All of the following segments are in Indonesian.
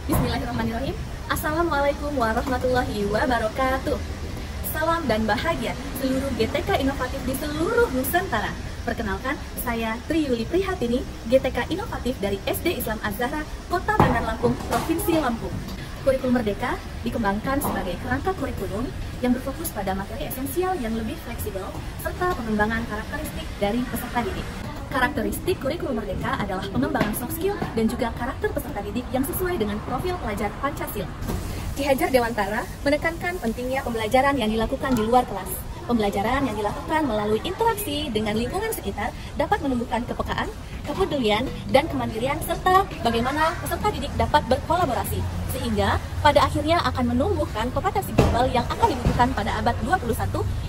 Bismillahirrahmanirrahim. Assalamualaikum warahmatullahi wabarakatuh. Salam dan bahagia seluruh GTK inovatif di seluruh Nusantara. Perkenalkan, saya Triyuli Prihatini, GTK inovatif dari SD Islam Az-Zahra, Kota Bandar Lampung, Provinsi Lampung. Kurikulum Merdeka dikembangkan sebagai kerangka kurikulum yang berfokus pada materi esensial yang lebih fleksibel serta pengembangan karakteristik dari peserta didik. Karakteristik kurikulum Merdeka adalah pengembangan soft skill dan juga karakter peserta didik yang sesuai dengan profil pelajar Pancasila. Ki Hajar Dewantara menekankan pentingnya pembelajaran yang dilakukan di luar kelas. Pembelajaran yang dilakukan melalui interaksi dengan lingkungan sekitar dapat menumbuhkan kepekaan, kepedulian, dan kemandirian serta bagaimana peserta didik dapat berkolaborasi, sehingga pada akhirnya akan menumbuhkan kompetensi global yang akan dibutuhkan pada abad 21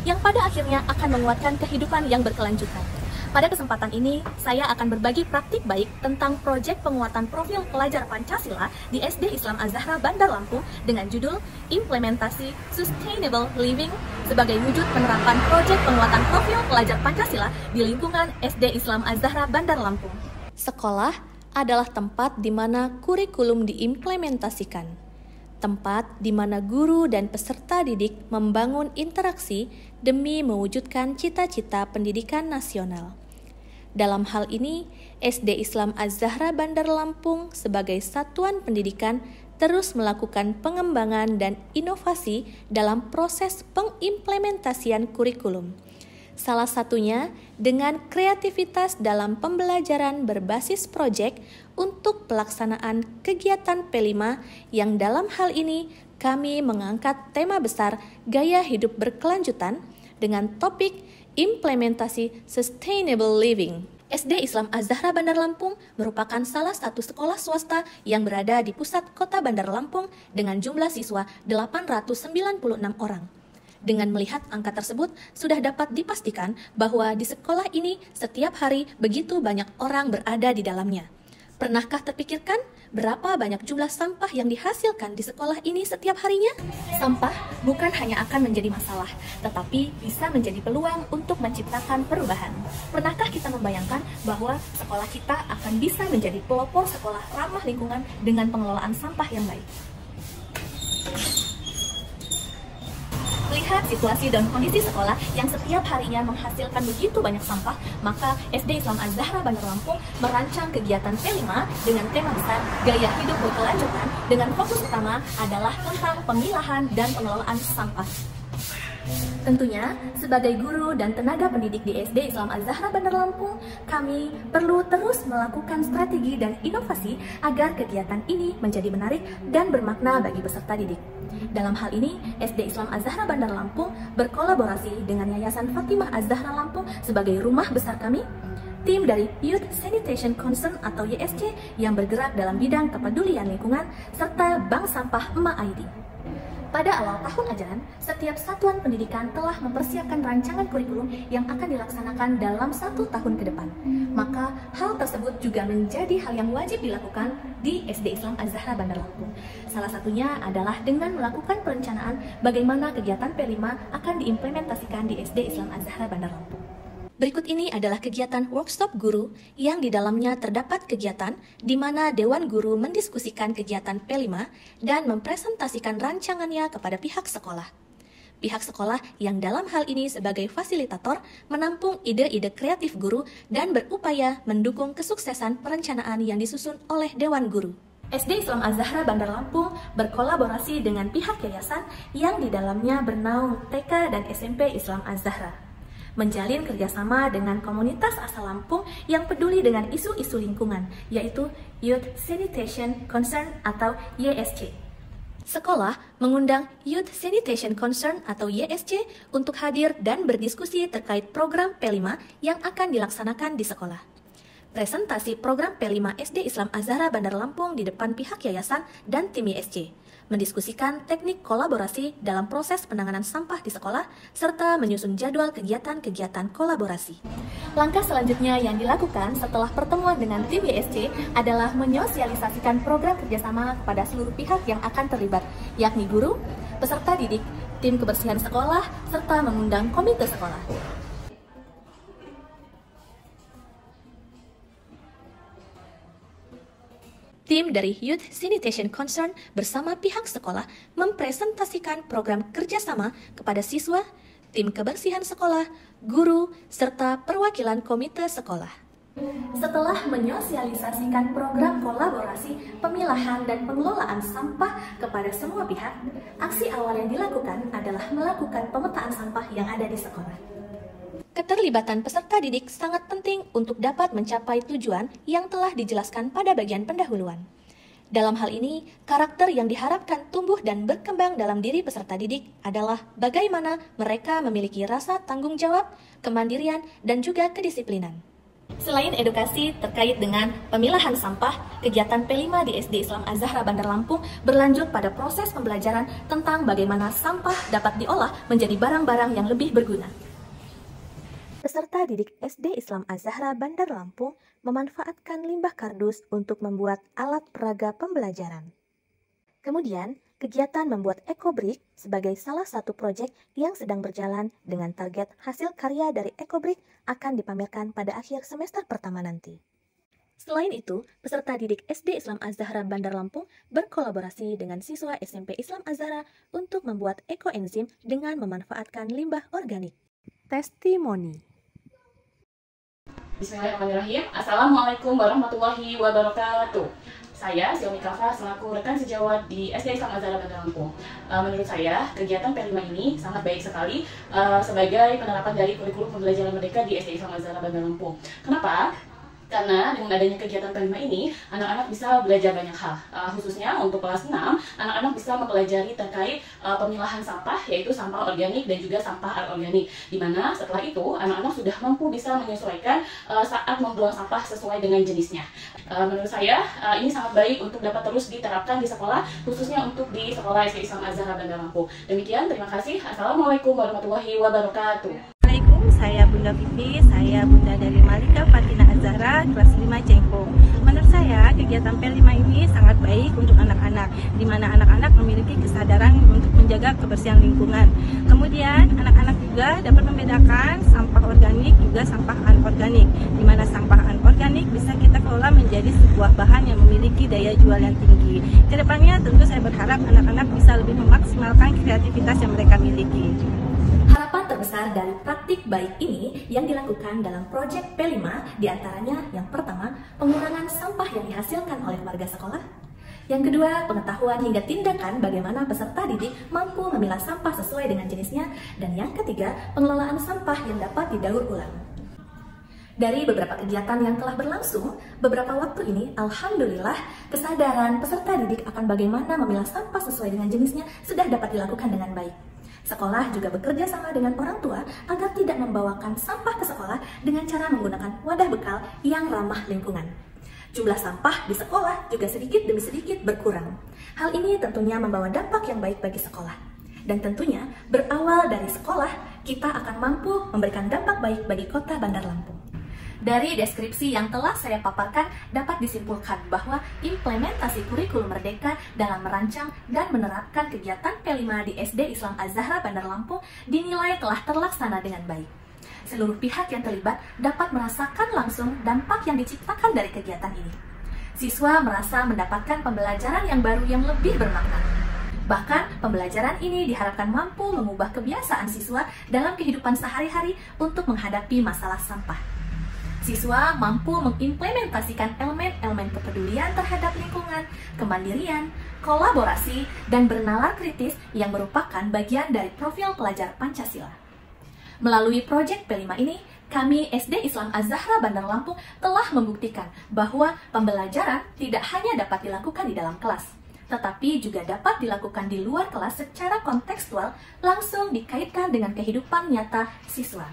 yang pada akhirnya akan menguatkan kehidupan yang berkelanjutan. Pada kesempatan ini, saya akan berbagi praktik baik tentang proyek penguatan profil pelajar Pancasila di SD Islam Az-Zahra Bandar Lampung dengan judul Implementasi Sustainable Living sebagai wujud penerapan proyek penguatan profil pelajar Pancasila di lingkungan SD Islam Az-Zahra Bandar Lampung. Sekolah adalah tempat di mana kurikulum diimplementasikan. Tempat di mana guru dan peserta didik membangun interaksi demi mewujudkan cita-cita pendidikan nasional. Dalam hal ini, SD Islam Az-Zahra Bandar Lampung sebagai satuan pendidikan terus melakukan pengembangan dan inovasi dalam proses pengimplementasian kurikulum. Salah satunya dengan kreativitas dalam pembelajaran berbasis proyek untuk pelaksanaan kegiatan P5 yang dalam hal ini kami mengangkat tema besar gaya hidup berkelanjutan dengan topik implementasi sustainable living. SD Islam Az-Zahra Bandar Lampung merupakan salah satu sekolah swasta yang berada di pusat kota Bandar Lampung dengan jumlah siswa 896 orang. Dengan melihat angka tersebut, sudah dapat dipastikan bahwa di sekolah ini setiap hari begitu banyak orang berada di dalamnya. Pernahkah terpikirkan berapa banyak jumlah sampah yang dihasilkan di sekolah ini setiap harinya? Sampah bukan hanya akan menjadi masalah, tetapi bisa menjadi peluang untuk menciptakan perubahan. Pernahkah kita membayangkan bahwa sekolah kita akan bisa menjadi pelopor sekolah ramah lingkungan dengan pengelolaan sampah yang baik? Lihat situasi dan kondisi sekolah yang setiap harinya menghasilkan begitu banyak sampah, maka SD Islam Az-Zahra Bandar Lampung merancang kegiatan P5 dengan tema besar Gaya Hidup Berkelanjutan dengan fokus utama adalah tentang pemilahan dan pengelolaan sampah. Tentunya, sebagai guru dan tenaga pendidik di SD Islam Az-Zahra Bandar Lampung, kami perlu terus melakukan strategi dan inovasi agar kegiatan ini menjadi menarik dan bermakna bagi peserta didik. Dalam hal ini, SD Islam Az-Zahra Bandar Lampung berkolaborasi dengan Yayasan Fatimah Az-Zahra Lampung sebagai rumah besar kami, tim dari Youth Sanitation Concern atau YSC yang bergerak dalam bidang kepedulian lingkungan, serta Bank Sampah Emak ID. Pada awal tahun ajaran, setiap satuan pendidikan telah mempersiapkan rancangan kurikulum yang akan dilaksanakan dalam 1 tahun ke depan. Maka, hal tersebut juga menjadi hal yang wajib dilakukan di SD Islam Az-Zahra Bandar Lampung. Salah satunya adalah dengan melakukan perencanaan bagaimana kegiatan P5 akan diimplementasikan di SD Islam Az-Zahra Bandar Lampung. Berikut ini adalah kegiatan workshop guru yang di dalamnya terdapat kegiatan di mana Dewan Guru mendiskusikan kegiatan P5 dan mempresentasikan rancangannya kepada pihak sekolah. Pihak sekolah yang dalam hal ini sebagai fasilitator menampung ide-ide kreatif guru dan berupaya mendukung kesuksesan perencanaan yang disusun oleh Dewan Guru. SD Islam Az-Zahra Bandar Lampung berkolaborasi dengan pihak yayasan yang di dalamnya bernaung TK dan SMP Islam Az-Zahra. Menjalin kerjasama dengan komunitas asal Lampung yang peduli dengan isu-isu lingkungan, yaitu Youth Sanitation Concern atau YSC. Sekolah mengundang Youth Sanitation Concern atau YSC untuk hadir dan berdiskusi terkait program P5 yang akan dilaksanakan di sekolah. Presentasi program P5 SD Islam Az-Zahra Bandar Lampung di depan pihak yayasan dan tim YSC. Mendiskusikan teknik kolaborasi dalam proses penanganan sampah di sekolah, serta menyusun jadwal kegiatan-kegiatan kolaborasi. Langkah selanjutnya yang dilakukan setelah pertemuan dengan tim YSC adalah menyosialisasikan program kerjasama kepada seluruh pihak yang akan terlibat, yakni guru, peserta didik, tim kebersihan sekolah, serta mengundang komite sekolah. Tim dari Youth Sanitation Concern bersama pihak sekolah mempresentasikan program kerjasama kepada siswa, tim kebersihan sekolah, guru, serta perwakilan komite sekolah. Setelah menyosialisasikan program kolaborasi, pemilahan, dan pengelolaan sampah kepada semua pihak, aksi awal yang dilakukan adalah melakukan pemetaan sampah yang ada di sekolah. Keterlibatan peserta didik sangat penting untuk dapat mencapai tujuan yang telah dijelaskan pada bagian pendahuluan. Dalam hal ini, karakter yang diharapkan tumbuh dan berkembang dalam diri peserta didik adalah bagaimana mereka memiliki rasa tanggung jawab, kemandirian, dan juga kedisiplinan. Selain edukasi terkait dengan pemilahan sampah, kegiatan P5 di SD Islam Az-Zahra Bandar Lampung berlanjut pada proses pembelajaran tentang bagaimana sampah dapat diolah menjadi barang-barang yang lebih berguna. Peserta didik SD Islam Az-Zahra Bandar Lampung memanfaatkan limbah kardus untuk membuat alat peraga pembelajaran. Kemudian, kegiatan membuat EcoBrick sebagai salah satu proyek yang sedang berjalan dengan target hasil karya dari EcoBrick akan dipamerkan pada akhir semester pertama nanti. Selain itu, peserta didik SD Islam Az-Zahra Bandar Lampung berkolaborasi dengan siswa SMP Islam Az-Zahra untuk membuat ekoenzim dengan memanfaatkan limbah organik. Testimoni. Bismillahirrahmanirrahim. Assalamualaikum warahmatullahi wabarakatuh. Saya Siomi Kafa selaku rekan sejawat di SD Islam Az-Zahra Bandar Lampung. Menurut saya, kegiatan P5 ini sangat baik sekali sebagai penerapan dari kurikulum pembelajaran merdeka di SD Islam Az-Zahra Bandar Lampung. Kenapa? Karena dengan adanya kegiatan P5 ini, anak-anak bisa belajar banyak hal. Khususnya untuk kelas 6, anak-anak bisa mempelajari terkait pemilahan sampah, yaitu sampah organik dan juga sampah anorganik. Dimana setelah itu, anak-anak sudah mampu bisa menyesuaikan saat membuang sampah sesuai dengan jenisnya. Menurut saya, ini sangat baik untuk dapat terus diterapkan di sekolah, khususnya untuk di sekolah SD Islam Az-Zahra Bandar Lampung. Demikian, terima kasih. Assalamualaikum warahmatullahi wabarakatuh. Saya Bunda Vivi, saya Bunda dari Malika Fatina Az-Zahra, kelas 5 Cengkong. Menurut saya, kegiatan P5 ini sangat baik untuk anak-anak, di mana anak-anak memiliki kesadaran untuk menjaga kebersihan lingkungan. Kemudian, anak-anak juga dapat membedakan sampah organik juga sampah anorganik, di mana sampah anorganik bisa kita kelola menjadi sebuah bahan yang memiliki daya jual yang tinggi. Kedepannya, tentu saya berharap anak-anak bisa lebih memaksimalkan kreativitas yang mereka miliki. Harapan terbesar dari praktik baik ini yang dilakukan dalam proyek P5 diantaranya yang pertama, pengurangan sampah yang dihasilkan oleh warga sekolah. Yang kedua, pengetahuan hingga tindakan bagaimana peserta didik mampu memilah sampah sesuai dengan jenisnya. Dan yang ketiga, pengelolaan sampah yang dapat didaur ulang. Dari beberapa kegiatan yang telah berlangsung, beberapa waktu ini, alhamdulillah, kesadaran peserta didik akan bagaimana memilah sampah sesuai dengan jenisnya sudah dapat dilakukan dengan baik. Sekolah juga bekerja sama dengan orang tua agar tidak membawakan sampah ke sekolah dengan cara menggunakan wadah bekal yang ramah lingkungan. Jumlah sampah di sekolah juga sedikit demi sedikit berkurang. Hal ini tentunya membawa dampak yang baik bagi sekolah. Dan tentunya berawal dari sekolah, kita akan mampu memberikan dampak baik bagi kota Bandar Lampung. Dari deskripsi yang telah saya paparkan, dapat disimpulkan bahwa implementasi kurikulum merdeka dalam merancang dan menerapkan kegiatan P5 di SD Islam Az-Zahra Bandar Lampung dinilai telah terlaksana dengan baik. Seluruh pihak yang terlibat dapat merasakan langsung dampak yang diciptakan dari kegiatan ini. Siswa merasa mendapatkan pembelajaran yang baru yang lebih bermakna. Bahkan, pembelajaran ini diharapkan mampu mengubah kebiasaan siswa dalam kehidupan sehari-hari untuk menghadapi masalah sampah. Siswa mampu mengimplementasikan elemen-elemen kepedulian terhadap lingkungan, kemandirian, kolaborasi, dan bernalar kritis yang merupakan bagian dari profil pelajar Pancasila. Melalui proyek P5 ini, kami SD Islam Az-Zahra Bandar Lampung telah membuktikan bahwa pembelajaran tidak hanya dapat dilakukan di dalam kelas, tetapi juga dapat dilakukan di luar kelas secara kontekstual, langsung dikaitkan dengan kehidupan nyata siswa.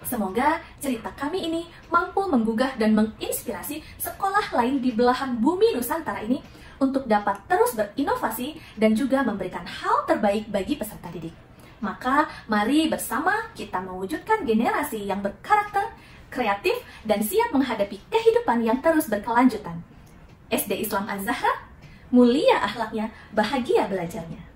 Semoga cerita kami ini mampu menggugah dan menginspirasi sekolah lain di belahan bumi Nusantara ini untuk dapat terus berinovasi dan juga memberikan hal terbaik bagi peserta didik. Maka mari bersama kita mewujudkan generasi yang berkarakter, kreatif, dan siap menghadapi kehidupan yang terus berkelanjutan. SD Islam Az-Zahra, mulia akhlaknya, bahagia belajarnya.